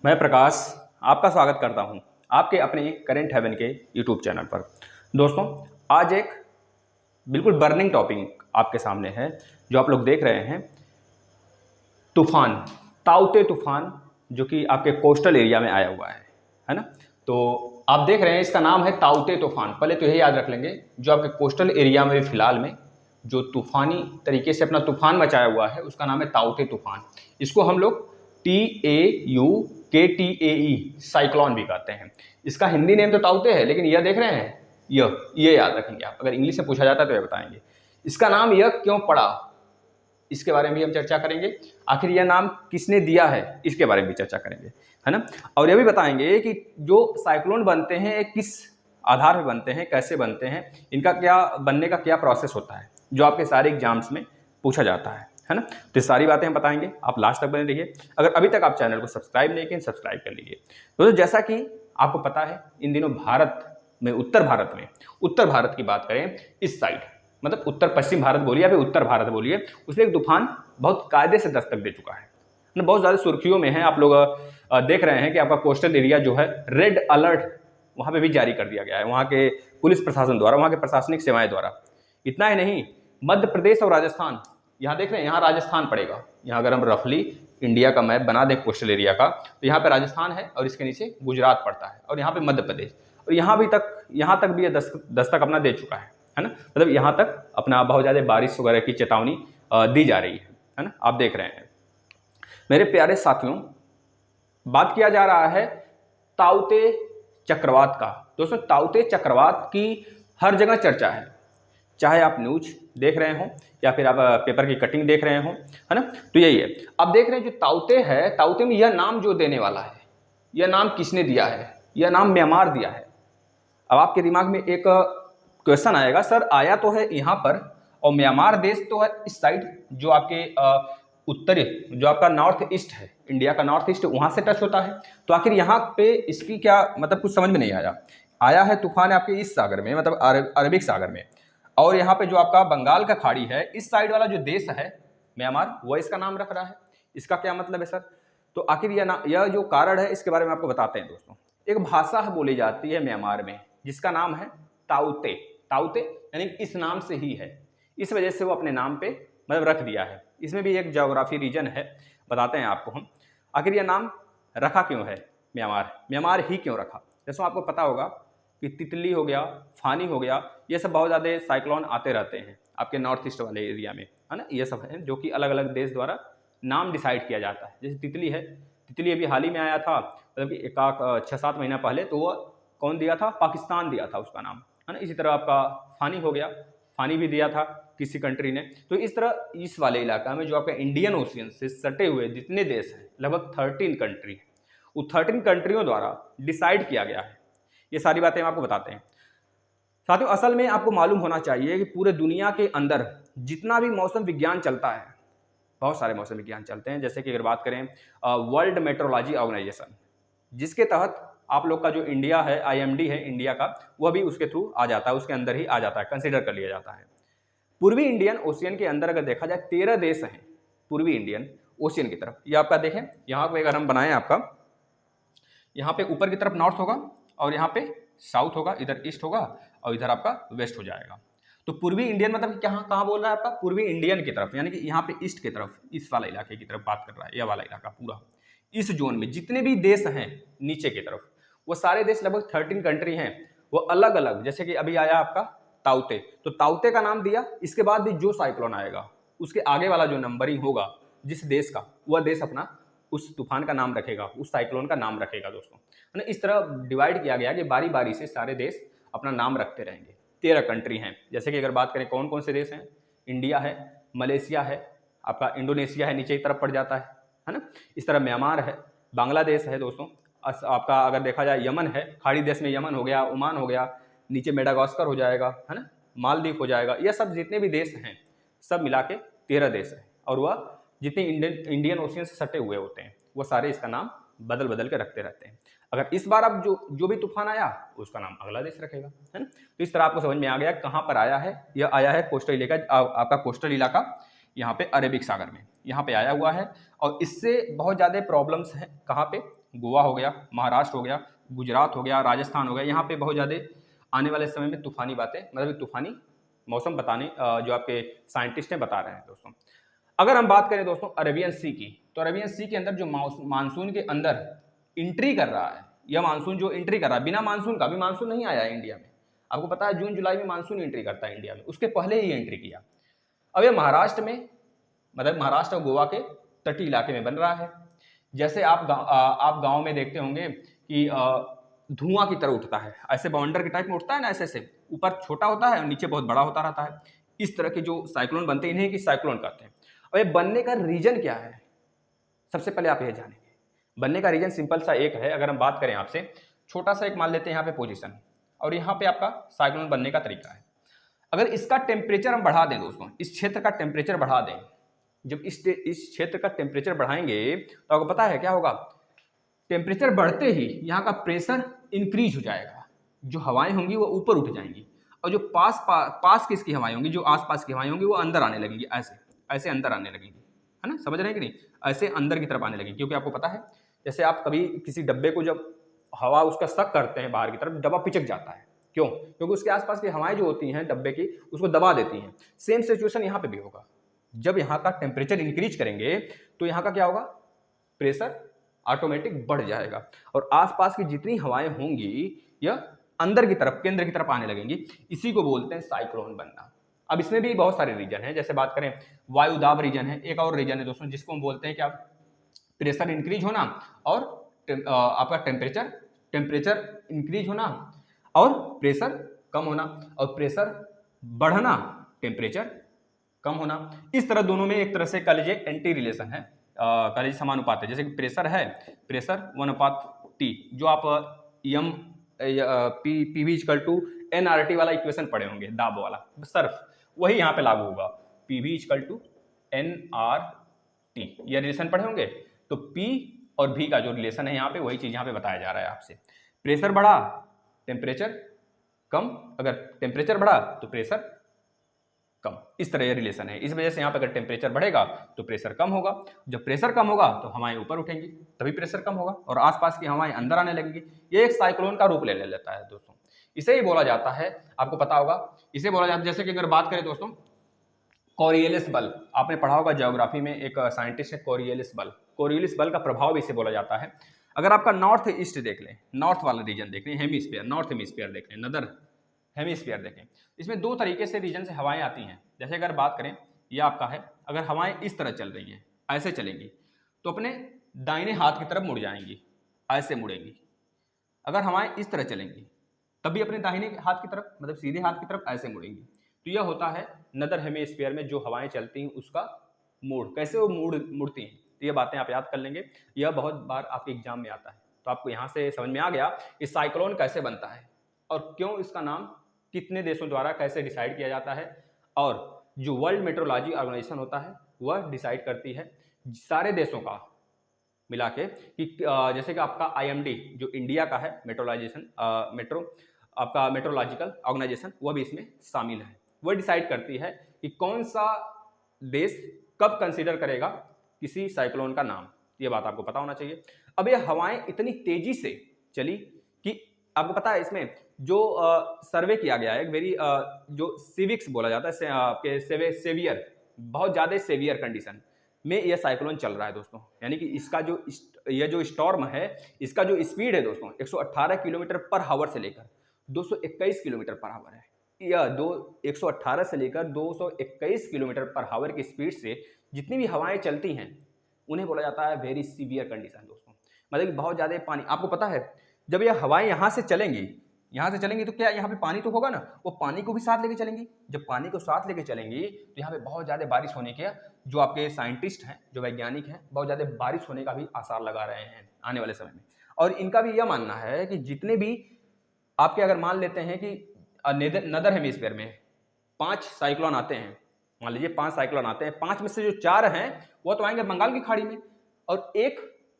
मैं प्रकाश आपका स्वागत करता हूं आपके अपने करेंट हेवन के यूट्यूब चैनल पर। दोस्तों, आज एक बिल्कुल बर्निंग टॉपिक आपके सामने है जो आप लोग देख रहे हैं। तूफान, ताउते तूफान, जो कि आपके कोस्टल एरिया में आया हुआ है ना। तो आप देख रहे हैं इसका नाम है ताउते तूफान। पहले तो यही याद रख लेंगे, जो आपके कोस्टल एरिया में फिलहाल में जो तूफानी तरीके से अपना तूफान मचाया हुआ है उसका नाम है ताउते तूफान। इसको हम लोग TAUKTAE साइक्लोन भी कहते हैं। इसका हिंदी नेम तो ताउते है, लेकिन यह देख रहे हैं, ये याद रखेंगे आप। अगर इंग्लिश में पूछा जाता है तो ये बताएंगे इसका नाम यह क्यों पड़ा, इसके बारे में भी हम चर्चा करेंगे। आखिर यह नाम किसने दिया है इसके बारे में भी चर्चा करेंगे, है ना। और यह भी बताएंगे कि जो साइक्लोन बनते हैं किस आधार पर बनते हैं, कैसे बनते हैं, इनका क्या बनने का क्या प्रोसेस होता है, जो आपके सारे एग्जाम्स में पूछा जाता है ना। तो सारी बातें हम बताएंगे, आप लास्ट तक बने रहिए। अगर अभी तक आप चैनल को सब्सक्राइब नहीं किए, सब्सक्राइब कर लीजिए। तो जैसा कि आपको पता है, इन दिनों भारत में, उत्तर भारत की बात करें, इस साइड मतलब उत्तर पश्चिम भारत बोलिए या फिर उत्तर भारत बोलिए, उसमें एक तूफान बहुत कायदे से दस्तक दे चुका है ना, बहुत ज़्यादा सुर्खियों में है। आप लोग देख रहे हैं कि आपका कोस्टल एरिया जो है, रेड अलर्ट वहाँ पे भी जारी कर दिया गया है, वहाँ के पुलिस प्रशासन द्वारा, वहाँ के प्रशासनिक सेवाएं द्वारा। इतना ही नहीं, मध्य प्रदेश और राजस्थान, यहाँ देख रहे हैं, यहाँ राजस्थान पड़ेगा। यहाँ अगर हम रफली इंडिया का मैप बना दें कोस्टल एरिया का, तो यहाँ पे राजस्थान है और इसके नीचे गुजरात पड़ता है, और यहाँ पे मध्य प्रदेश, और यहाँ तक भी ये दस्तक अपना दे चुका है ना। मतलब यहाँ तक अपना बहुत ज़्यादा बारिश वगैरह की चेतावनी दी जा रही है ना। आप देख रहे हैं मेरे प्यारे साथियों, बात किया जा रहा है ताउते चक्रवात का। दोस्तों, ताउते चक्रवात की हर जगह चर्चा है, चाहे आप न्यूज देख रहे हो या फिर आप पेपर की कटिंग देख रहे हो, है ना। तो यही है, आप देख रहे हैं जो ताउते है, ताउते में यह नाम जो देने वाला है, यह नाम किसने दिया है? यह नाम म्यांमार दिया है। अब आपके दिमाग में एक क्वेश्चन आएगा, सर आया तो है यहाँ पर, और म्यांमार देश तो है इस साइड, जो आपके उत्तरी, जो आपका नॉर्थ ईस्ट है, इंडिया का नॉर्थ ईस्ट, वहां से टच होता है। तो आखिर यहाँ पे इसकी क्या मतलब, कुछ समझ में नहीं आया है तूफान आपके इस सागर में, मतलब अरबिक सागर में, और यहाँ पे जो आपका बंगाल का खाड़ी है, इस साइड वाला जो देश है म्यांमार, वह इसका नाम रख रहा है। इसका क्या मतलब है सर? तो आखिर यह जो कारण है, इसके बारे में आपको बताते हैं दोस्तों। एक भाषा बोली जाती है म्यांमार में, जिसका नाम है ताउते। ताउते यानी इस नाम से ही है, इस वजह से वो अपने नाम पे मतलब रख दिया है। इसमें भी एक ज्योग्राफी रीजन है, बताते हैं आपको हम। आखिर यह नाम रखा क्यों है म्यांमार ही क्यों रखा? जैसे आपको पता होगा कि तितली हो गया, फानी हो गया, ये सब बहुत ज़्यादा साइक्लोन आते रहते हैं आपके नॉर्थ ईस्ट वाले एरिया में, है ना। ये सब है जो कि अलग अलग देश द्वारा नाम डिसाइड किया जाता है। जैसे तितली है, तितली अभी हाल ही में आया था, मतलब कि एक 6-7 महीना पहले, तो वह कौन दिया था? पाकिस्तान दिया था उसका नाम, है ना। इसी तरह आपका फानी हो गया, फानी भी दिया था किसी कंट्री ने। तो इस तरह इस वाले इलाका में जो आपका इंडियन ओशियन से सटे हुए जितने देश हैं, लगभग 13 कंट्री है, वो 13 कंट्रियों द्वारा डिसाइड किया गया है। ये सारी बातें हम आपको बताते हैं साथियों। असल में आपको मालूम होना चाहिए कि पूरे दुनिया के अंदर जितना भी मौसम विज्ञान चलता है, बहुत सारे मौसम विज्ञान चलते हैं। जैसे कि अगर बात करें वर्ल्ड मेट्रोलॉजी ऑर्गेनाइजेशन, जिसके तहत आप लोग का जो इंडिया है, IMD है इंडिया का, वह भी उसके थ्रू आ जाता है, उसके अंदर ही आ जाता है, कंसिडर कर लिया जाता है। पूर्वी इंडियन ओशियन के अंदर अगर देखा जाए 13 देश हैं पूर्वी इंडियन ओशियन की तरफ। ये आपका देखें, यहाँ पे अगर हम बनाएं, आपका यहाँ पे ऊपर की तरफ नॉर्थ होगा, और यहाँ पे साउथ होगा, इधर ईस्ट होगा, और इधर आपका वेस्ट हो जाएगा। तो पूर्वी इंडियन मतलब कहाँ बोल रहा है आपका? पूर्वी इंडियन की तरफ, यानी कि यहाँ पे ईस्ट की तरफ, इस वाला इलाके की तरफ बात कर रहा है, यह वाला इलाका पूरा। इस जोन में जितने भी देश हैं नीचे की तरफ, वो सारे देश लगभग 13 कंट्री हैं, वो अलग अलग। जैसे कि अभी आया आपका ताउते, तो ताउते का नाम दिया, इसके बाद भी जो साइक्लोन आएगा उसके आगे वाला जो नंबरिंग होगा जिस देश का, वह देश अपना उस तूफान का नाम रखेगा, उस साइक्लोन का नाम रखेगा दोस्तों, है ना। इस तरह डिवाइड किया गया कि बारी बारी से सारे देश अपना नाम रखते रहेंगे। 13 कंट्री हैं। जैसे कि अगर बात करें कौन कौन से देश हैं, इंडिया है, मलेशिया है, आपका इंडोनेशिया है, नीचे की तरफ पड़ जाता है ना। इस तरह म्यांमार है, बांग्लादेश है दोस्तों, आपका अगर देखा जाए यमन है, खाड़ी देश में यमन हो गया, ओमान हो गया, नीचे मेडागास्कर हो जाएगा, है ना, मालदीव हो जाएगा। यह सब जितने भी देश हैं, सब मिला के 13 देश है, और वह जितने इंडियन ओशियन से सटे हुए होते हैं, वो सारे इसका नाम बदल बदल के रखते रहते हैं। अगर इस बार अब जो भी तूफान आया, उसका नाम अगला देश रखेगा, है ना। तो इस तरह आपको समझ में आ गया कहाँ पर आया है। यह आया है कोस्टल इलाका, आपका कोस्टल इलाका यहाँ पे अरेबिक सागर में, यहाँ पे आया हुआ है। और इससे बहुत ज़्यादा प्रॉब्लम्स हैं। कहाँ पे? गोवा हो गया, महाराष्ट्र हो गया, गुजरात हो गया, राजस्थान हो गया, यहाँ पे बहुत ज़्यादा आने वाले समय में तूफानी बातें, मतलब तूफानी मौसम बताने जो आपके साइंटिस्ट हैं बता रहे हैं दोस्तों। अगर हम बात करें दोस्तों अरेबियन सी की, तो अरेबियन सी के अंदर जो मानसून के अंदर एंट्री कर रहा है, यह मानसून जो एंट्री कर रहा है, बिना मानसून का, अभी मानसून नहीं आया है इंडिया में, आपको पता है जून जुलाई में मानसून एंट्री करता है इंडिया में, उसके पहले ही एंट्री किया। अब ये महाराष्ट्र में, मतलब महाराष्ट्र और गोवा के तटीय इलाके में बन रहा है। जैसे आप गांव में देखते होंगे कि धुआं की तरह उठता है, ऐसे बाउंडर के टाइप में उठता है ना, ऐसे ऊपर छोटा होता है और नीचे बहुत बड़ा होता रहता है। इस तरह के जो साइक्लोन बनते हैं इन्हें कि साइक्लोन कहते हैं। और ये बनने का रीजन क्या है, सबसे पहले आप ये जानेंगे। बनने का रीजन सिंपल सा एक है। अगर हम बात करें आपसे, छोटा सा एक मान लेते हैं यहाँ पे पोजीशन, और यहाँ पे आपका साइक्लोन बनने का तरीका है। अगर इसका टेम्परेचर हम बढ़ा दें दोस्तों, इस क्षेत्र का टेम्परेचर बढ़ा दें, जब इस क्षेत्र का टेम्परेचर बढ़ाएंगे तो आपको पता है क्या होगा, टेम्परेचर बढ़ते ही यहाँ का प्रेशर इंक्रीज हो जाएगा, जो हवाएं होंगी वो ऊपर उठ जाएंगी, और जो पास किसकी हवाएं होंगी, जो आसपास की हवाएं होंगी वो अंदर आने लगेंगी, ऐसे अंदर आने लगेंगी, है ना, समझ रहे हैं कि नहीं, ऐसे अंदर की तरफ आने लगेंगी। क्योंकि आपको पता है, जैसे आप कभी किसी डब्बे को जब हवा उसका सक करते हैं बाहर की तरफ, डब्बा पिचक जाता है, क्यों? क्योंकि उसके आसपास की हवाएं जो होती हैं डब्बे की, उसको दबा देती हैं। सेम सिचुएशन यहाँ पे भी होगा। जब यहाँ का टेम्परेचर इंक्रीज करेंगे तो यहाँ का क्या होगा, प्रेशर ऑटोमेटिक बढ़ जाएगा, और आसपास की जितनी हवाएं होंगी यह अंदर की तरफ, केंद्र की तरफ आने लगेंगी। इसी को बोलते हैं साइक्लोन बनना। अब इसमें भी बहुत सारे रीजन हैं। जैसे बात करें, वायुदाब रीजन है, एक और रीजन है दोस्तों जिसको हम बोलते हैं क्या, प्रेशर इंक्रीज होना, और आपका टेम्परेचर इंक्रीज होना, और प्रेशर कम होना, और प्रेशर बढ़ना, टेम्परेचर कम होना। इस तरह दोनों में एक तरह से कह लीजिए एंटी रिलेशन है, कह लीजिए समानुपात है। जैसे कि प्रेशर है, प्रेशर 1/T, जो आप यम पी इक्वल टू NRT वाला इक्वेशन पढ़े होंगे, दाब वाला, सर्फ, वही यहाँ पे लागू होगा, PV इक्वल टू NRT, यह रिलेशन पढ़े होंगे। तो P और V का जो रिलेशन है यहाँ पे, वही चीज यहाँ पे बताया जा रहा है आपसे। प्रेशर बढ़ा, टेम्परेचर कम, अगर टेम्परेचर बढ़ा तो प्रेशर कम, इस तरह ये रिलेशन है। इस वजह से यहाँ पे अगर टेम्परेचर बढ़ेगा तो प्रेशर कम होगा, जब प्रेशर कम होगा तो हवाएं ऊपर उठेंगी, तभी प्रेशर कम होगा, और आसपास की हवाएं अंदर आने लगेंगी। ये एक साइक्लोन का रूप ले लेता है दोस्तों। इसे ही बोला जाता है, आपको पता होगा, इसे बोला जाता है, जैसे कि अगर बात करें दोस्तों कोरियलिस बल, आपने पढ़ा होगा ज्योग्राफी में, एक साइंटिस्ट है कोरियलिस बल, कोरियलिस बल का प्रभाव इसे बोला जाता है। अगर आपका नॉर्थ ईस्ट देख लें, नॉर्थ वाला रीजन देख लें, हेमिस्फीयर, नॉर्थ हेमिस्फीयर देख लें, नदर हेमिस्फीयर देखें, इसमें दो तरीके से रीजन से हवाएं आती हैं। जैसे अगर बात करें, ये आपका है, अगर हवाएं इस तरह चल रही हैं, ऐसे चलेंगी, तो अपने दाहिने हाथ की तरफ मुड़ जाएंगी, ऐसे मुड़ेंगी। अगर हवाएं इस तरह चलेंगी तब भी अपने दाहिने हाथ की तरफ, मतलब सीधे हाथ की तरफ ऐसे मुड़ेंगी। तो यह होता है नदर हेमिस्फीयर में जो हवाएं चलती हैं उसका मोड़, कैसे वो मुड़ती हैं। तो ये बातें आप याद कर लेंगे, यह बहुत बार आपके एग्जाम में आता है। तो आपको यहाँ से समझ में आ गया कि साइक्लोन कैसे बनता है, और क्यों इसका नाम कितने देशों द्वारा कैसे डिसाइड किया जाता है, और जो वर्ल्ड मेट्रोलॉजी ऑर्गेनाइजेशन होता है वह डिसाइड करती है सारे देशों का मिला के, कि जैसे कि आपका IMD जो इंडिया का है मेट्रोलॉजिजेशन, आपका मेट्रोलॉजिकल ऑर्गेनाइजेशन, वह भी इसमें शामिल है। वह डिसाइड करती है कि कौन सा देश कब कंसीडर करेगा किसी साइक्लोन का नाम। ये बात आपको पता होना चाहिए। अब ये हवाएं इतनी तेजी से चली कि आपको पता है, इसमें जो सर्वे किया गया है, वेरी जो सिविक्स बोला जाता है, आपके सेवियर, बहुत ज़्यादा सेवियर कंडीशन में यह साइक्लोन चल रहा है दोस्तों। यानी कि इसका जो यह जो स्टॉर्म है, इसका जो स्पीड है दोस्तों 118 किलोमीटर पर आवर से लेकर 221 किलोमीटर पर आवर है। यह 118 से लेकर 221 किलोमीटर पर आवर की स्पीड से जितनी भी हवाएं चलती हैं उन्हें बोला जाता है वेरी सीवियर कंडीशन दोस्तों। मतलब कि बहुत ज़्यादा पानी, आपको पता है जब यह हवाएं यहाँ से चलेंगी तो क्या यहाँ पे पानी तो होगा ना, वो पानी को भी साथ लेके चलेंगी। जब पानी को साथ लेके चलेंगी तो यहाँ पे बहुत ज़्यादा बारिश होने के, जो आपके साइंटिस्ट हैं, जो वैज्ञानिक हैं, बहुत ज़्यादा बारिश होने का भी आसार लगा रहे हैं आने वाले समय में। और इनका भी यह मानना है कि जितने भी आपके, अगर मान लेते हैं कि नदर हेमिस्फीयर में 5 साइक्लोन आते हैं, मान लीजिए 5 साइक्लोन आते हैं, 5 में से जो 4 हैं वो तो आएंगे बंगाल की खाड़ी में, और एक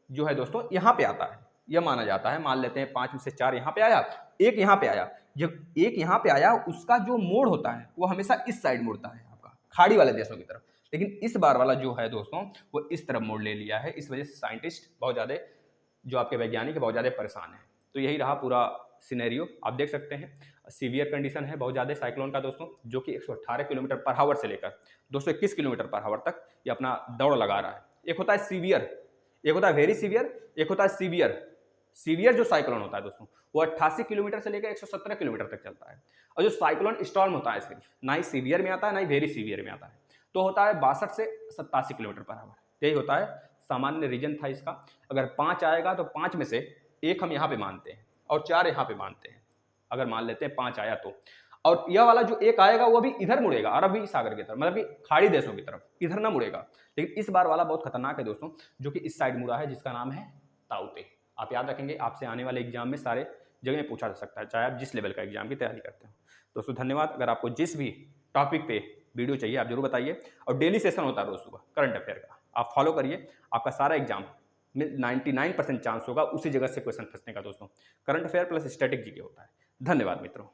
जो है दोस्तों यहाँ पे आता है। यह माना जाता है, मान लेते हैं 5 में से 4 यहाँ पे आया, एक यहाँ पे आया। जब एक यहाँ पे आया, उसका जो मोड़ होता है वो हमेशा इस साइड मुड़ता है, आपका खाड़ी वाले देशों की तरफ। लेकिन इस बार वाला जो है दोस्तों वो इस तरफ मोड़ ले लिया है। इस वजह से साइंटिस्ट बहुत ज़्यादा, जो आपके वैज्ञानिक बहुत ज़्यादा परेशान हैं। तो यही रहा पूरा सिनेरियो, आप देख सकते हैं सीवियर कंडीशन है बहुत ज़्यादा साइक्लोन का दोस्तों, जो कि 118 किलोमीटर पर आवर से लेकर 221 किलोमीटर पर आवर तक ये अपना दौड़ लगा रहा है। एक होता है सीवियर, एक होता है वेरी सीवियर, एक होता है सीवियर। सीवियर जो साइक्लोन होता है दोस्तों वो 88 किलोमीटर से लेकर 117 किलोमीटर तक चलता है। और जो साइक्लोन स्टॉर्म होता है सिर्फ ना ही सीवियर में आता है ना ही वेरी सीवियर में आता है, तो होता है 62 से 87 किलोमीटर पर आवर। यही होता है सामान्य रीजन था इसका। अगर 5 आएगा तो 5 में से एक हम यहाँ पे मानते हैं और 4 यहाँ पे मानते हैं, अगर मान लेते हैं 5 आया तो। और यह वाला जो एक आएगा वो भी इधर मुड़ेगा, अरबी सागर की तरफ, मतलब कि खाड़ी देशों की तरफ, इधर ना मुड़ेगा। लेकिन इस बार वाला बहुत खतरनाक है दोस्तों, जो कि इस साइड मुड़ा है, जिसका नाम है ताउते। आप याद रखेंगे, आपसे आने वाले एग्जाम में सारे जगह में पूछा जा सकता है, चाहे आप जिस लेवल का एग्जाम की तैयारी करते हो। दोस्तों धन्यवाद। अगर आपको जिस भी टॉपिक पे वीडियो चाहिए आप जरूर बताइए। और डेली सेशन होता है रोज सुबह करंट अफेयर का, आप फॉलो करिए, आपका सारा एग्जाम में 99% चांस होगा उसी जगह से क्वेश्चन फंसने का दोस्तों। Current affair plus static GK होता है। धन्यवाद मित्रों।